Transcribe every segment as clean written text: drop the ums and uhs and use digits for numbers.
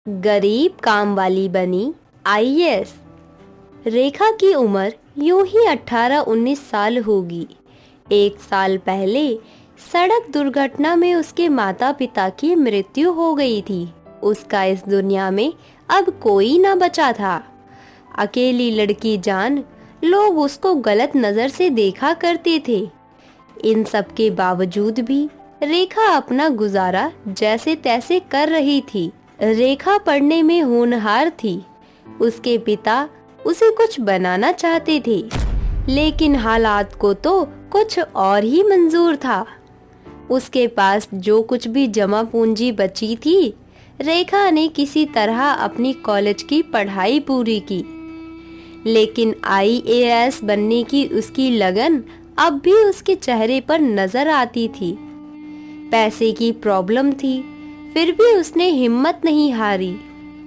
गरीब काम वाली बनी आईएएस। रेखा की उम्र यूं ही 18-19 साल होगी। एक साल पहले सड़क दुर्घटना में उसके माता पिता की मृत्यु हो गई थी। उसका इस दुनिया में अब कोई ना बचा था। अकेली लड़की जान लोग उसको गलत नजर से देखा करते थे। इन सब के बावजूद भी रेखा अपना गुजारा जैसे तैसे कर रही थी। रेखा पढ़ने में होनहार थी। उसके पिता उसे कुछ बनाना चाहते थे, लेकिन हालात को तो कुछ और ही मंजूर था। उसके पास जो कुछ भी जमा पूंजी बची थी, रेखा ने किसी तरह अपनी कॉलेज की पढ़ाई पूरी की। लेकिन आईएएस बनने की उसकी लगन अब भी उसके चेहरे पर नजर आती थी। पैसे की प्रॉब्लम थी, फिर भी उसने हिम्मत नहीं हारी।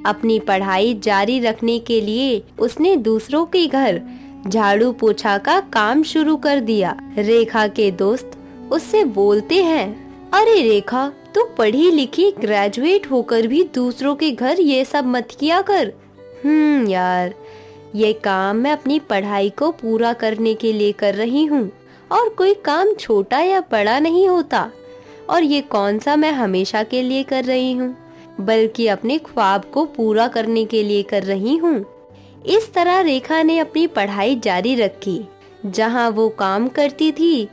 अपनी पढ़ाई जारी रखने के लिए उसने दूसरों के घर झाड़ू पोछा का काम शुरू कर दिया। रेखा के दोस्त उससे बोलते हैं, अरे रेखा, तू पढ़ी लिखी ग्रेजुएट होकर भी दूसरों के घर ये सब मत किया कर। यार, ये काम मैं अपनी पढ़ाई को पूरा करने के लिए कर रही हूँ और कोई काम छोटा या बड़ा नहीं होता। और ये कौन सा मैं हमेशा के लिए कर रही हूँ, बल्कि अपने ख्वाब को पूरा करने के लिए कर रही हूँ। इस तरह रेखा ने अपनी पढ़ाई जारी रखी। जहाँ वो काम करती थी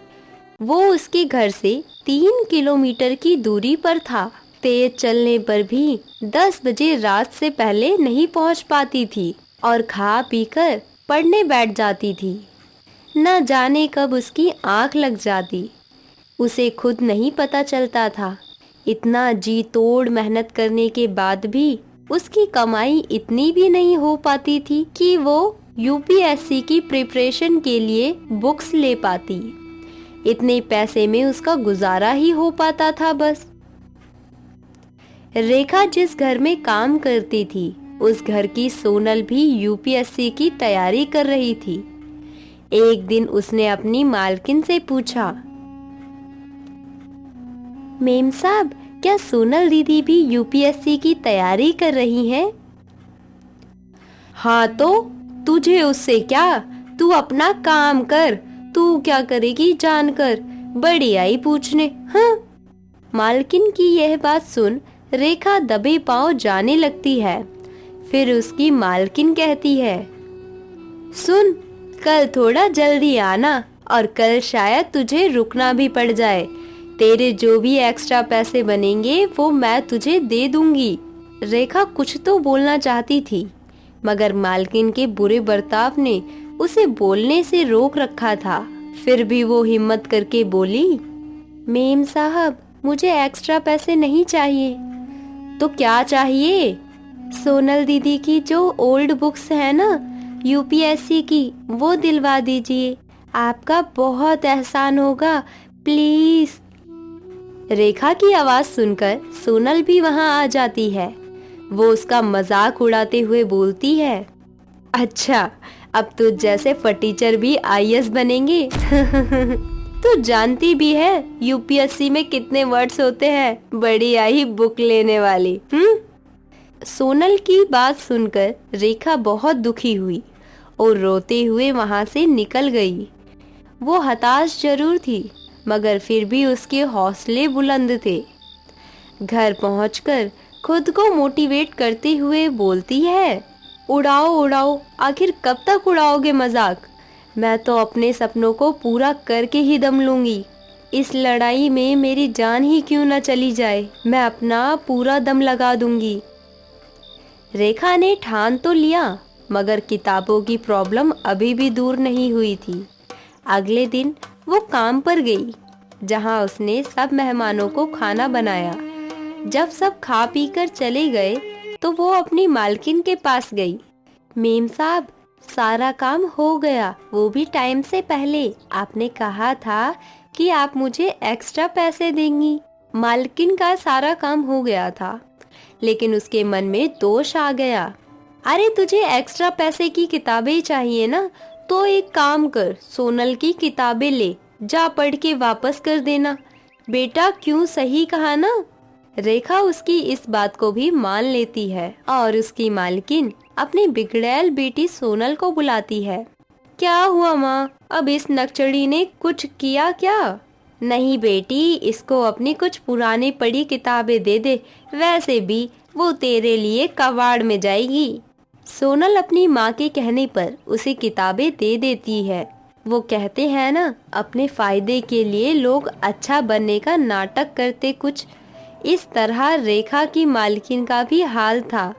वो उसके घर से 3 किलोमीटर की दूरी पर था। तेज चलने पर भी 10 बजे रात से पहले नहीं पहुँच पाती थी और खा पीकर पढ़ने बैठ जाती थी। न जाने कब उसकी आंख लग जाती, उसे खुद नहीं पता चलता था। इतना जी तोड़ मेहनत करने के बाद भी उसकी कमाई इतनी भी नहीं हो पाती थी कि वो यूपीएससी की प्रिपरेशन के लिए बुक्स ले पाती। इतने पैसे में उसका गुजारा ही हो पाता था बस। रेखा जिस घर में काम करती थी, उस घर की सोनल भी यूपीएससी की तैयारी कर रही थी। एक दिन उसने अपनी मालकिन से पूछा, मेम साहब, क्या सोनल दीदी भी यूपीएससी की तैयारी कर रही हैं? हाँ तो तुझे उससे क्या, तू अपना काम कर। तू क्या करेगी जानकर, बड़ी आई पूछने। हाँ। मालकिन की यह बात सुन रेखा दबे पांव जाने लगती है। फिर उसकी मालकिन कहती है, सुन, कल थोड़ा जल्दी आना और कल शायद तुझे रुकना भी पड़ जाए। तेरे जो भी एक्स्ट्रा पैसे बनेंगे वो मैं तुझे दे दूंगी। रेखा कुछ तो बोलना चाहती थी, मगर मालकिन के बुरे बर्ताव ने उसे बोलने से रोक रखा था। फिर भी वो हिम्मत करके बोली, मेम साहब, मुझे एक्स्ट्रा पैसे नहीं चाहिए। तो क्या चाहिए? सोनल दीदी की जो ओल्ड बुक्स है ना यूपीएससी की, वो दिलवा दीजिए। आपका बहुत एहसान होगा, प्लीज। रेखा की आवाज सुनकर सोनल भी वहां आ जाती है। वो उसका मजाक उड़ाते हुए बोलती है, अच्छा, अब तो जैसे फटीचर भी आईएएस बनेंगे। तो जानती भी है यूपीएससी में कितने वर्ड्स होते हैं, बड़ी आई बुक लेने वाली। सोनल की बात सुनकर रेखा बहुत दुखी हुई और रोते हुए वहां से निकल गई। वो हताश जरूर थी, मगर फिर भी उसके हौसले बुलंद थे। घर पहुंचकर खुद को मोटिवेट करते हुए बोलती है, उड़ाओ उड़ाओ, आखिर कब तक उड़ाओगे मजाक? मैं तो अपने सपनों को पूरा करके ही दम लूंगी। इस लड़ाई में मेरी जान ही क्यों न चली जाए, मैं अपना पूरा दम लगा दूंगी। रेखा ने ठान तो लिया, मगर किताबों की प्रॉब्लम अभी भी दूर नहीं हुई थी। अगले दिन वो काम पर गई, जहां उसने सब मेहमानों को खाना बनाया। जब सब खा पी कर चले गए तो वो अपनी मालकिन के पास गई। मेम साहब, सारा काम हो गया, वो भी टाइम से पहले। आपने कहा था कि आप मुझे एक्स्ट्रा पैसे देंगी। मालकिन का सारा काम हो गया था, लेकिन उसके मन में दोष आ गया। अरे, तुझे एक्स्ट्रा पैसे की किताबें चाहिए ना, तो एक काम कर, सोनल की किताबें ले जा, पढ़ के वापस कर देना। बेटा, क्यों, सही कहा ना? रेखा उसकी इस बात को भी मान लेती है और उसकी मालकिन अपनी बिगड़ैल बेटी सोनल को बुलाती है। क्या हुआ माँ, अब इस नकचड़ी ने कुछ किया क्या? नहीं बेटी, इसको अपनी कुछ पुरानी पढ़ी किताबें दे दे, वैसे भी वो तेरे लिए कबाड़ में जाएगी। सोनल अपनी माँ के कहने पर उसे किताबें दे देती है। वो कहते हैं ना, अपने फायदे के लिए लोग अच्छा बनने का नाटक करते, कुछ इस तरह रेखा की मालकिन का भी हाल था।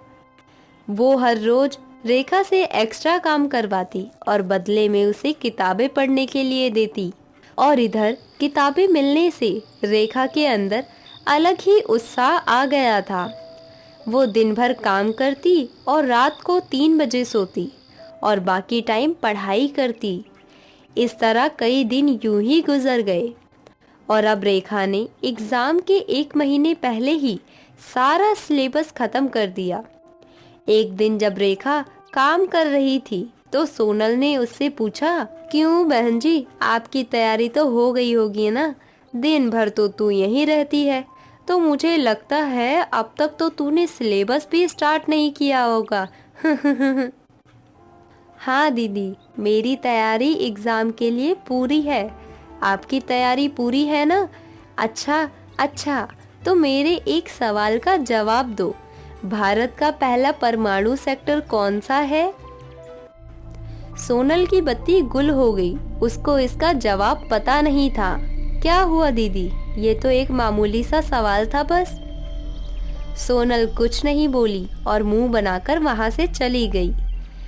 वो हर रोज रेखा से एक्स्ट्रा काम करवाती और बदले में उसे किताबें पढ़ने के लिए देती। और इधर किताबें मिलने से रेखा के अंदर अलग ही उत्साह आ गया था। वो दिन भर काम करती और रात को 3 बजे सोती और बाकी टाइम पढ़ाई करती। इस तरह कई दिन यूं ही गुजर गए और अब रेखा ने एग्ज़ाम के 1 महीने पहले ही सारा सिलेबस ख़त्म कर दिया। एक दिन जब रेखा काम कर रही थी तो सोनल ने उससे पूछा, क्यों बहन जी, आपकी तैयारी तो हो गई होगी ना? दिन भर तो तू यहीं रहती है, तो मुझे लगता है अब तक तो तूने सिलेबस भी स्टार्ट नहीं किया होगा। हाँ दीदी, मेरी तैयारी एग्ज़ाम के लिए पूरी है। आपकी तैयारी पूरी है ना? अच्छा, तो मेरे एक सवाल का जवाब दो। भारत का पहला परमाणु सेक्टर कौन सा है? सोनल की बत्ती गुल हो गई। उसको इसका जवाब पता नहीं था। क्या हुआ दीदी, ये तो एक मामूली सा सवाल था बस। सोनल कुछ नहीं बोली और मुंह बनाकर वहां से चली गई।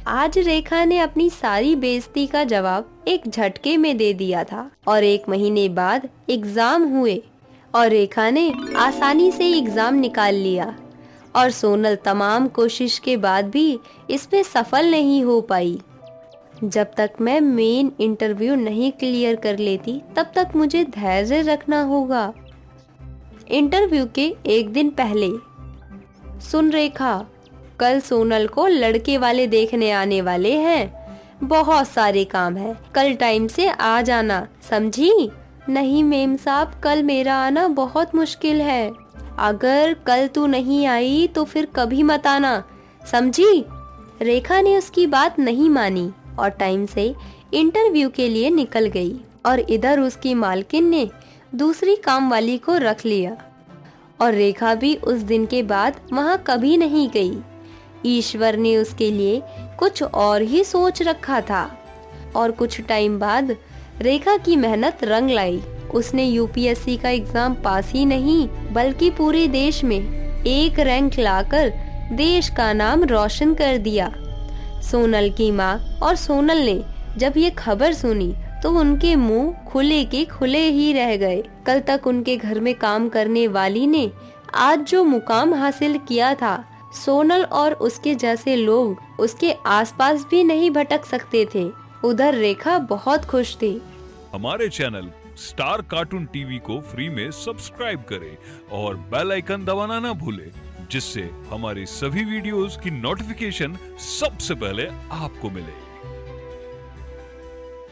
आज रेखा ने अपनी सारी बेइज्जती का जवाब एक झटके में दे दिया था और 1 महीने बाद एग्जाम हुए और रेखा ने आसानी से एग्जाम निकाल लिया और सोनल तमाम कोशिश के बाद भी इसमें सफल नहीं हो पाई। जब तक मैं मेन इंटरव्यू नहीं क्लियर कर लेती तब तक मुझे धैर्य रखना होगा। इंटरव्यू के 1 दिन पहले, सुन रेखा, कल सोनल को लड़के वाले देखने आने वाले हैं। बहुत सारे काम है, कल टाइम से आ जाना, समझी? नहीं मेम साहब, कल मेरा आना बहुत मुश्किल है। अगर कल तू नहीं आई तो फिर कभी मत आना, समझी? रेखा ने उसकी बात नहीं मानी और टाइम से इंटरव्यू के लिए निकल गई और इधर उसकी मालकिन ने दूसरी काम वाली को रख लिया और रेखा भी उस दिन के बाद वहां कभी नहीं गई। ईश्वर ने उसके लिए कुछ और ही सोच रखा था और कुछ टाइम बाद रेखा की मेहनत रंग लाई। उसने यूपीएससी का एग्जाम पास ही नहीं बल्कि पूरे देश में 1 रैंक लाकर देश का नाम रोशन कर दिया। सोनल की माँ और सोनल ने जब ये खबर सुनी तो उनके मुंह खुले के खुले ही रह गए। कल तक उनके घर में काम करने वाली ने आज जो मुकाम हासिल किया था, सोनल और उसके जैसे लोग उसके आसपास भी नहीं भटक सकते थे। उधर रेखा बहुत खुश थी। हमारे चैनल स्टार कार्टून टीवी को फ्री में सब्सक्राइब करें और बेल आइकन दबाना ना भूलें, जिससे हमारी सभी वीडियोस की नोटिफिकेशन सबसे पहले आपको मिले।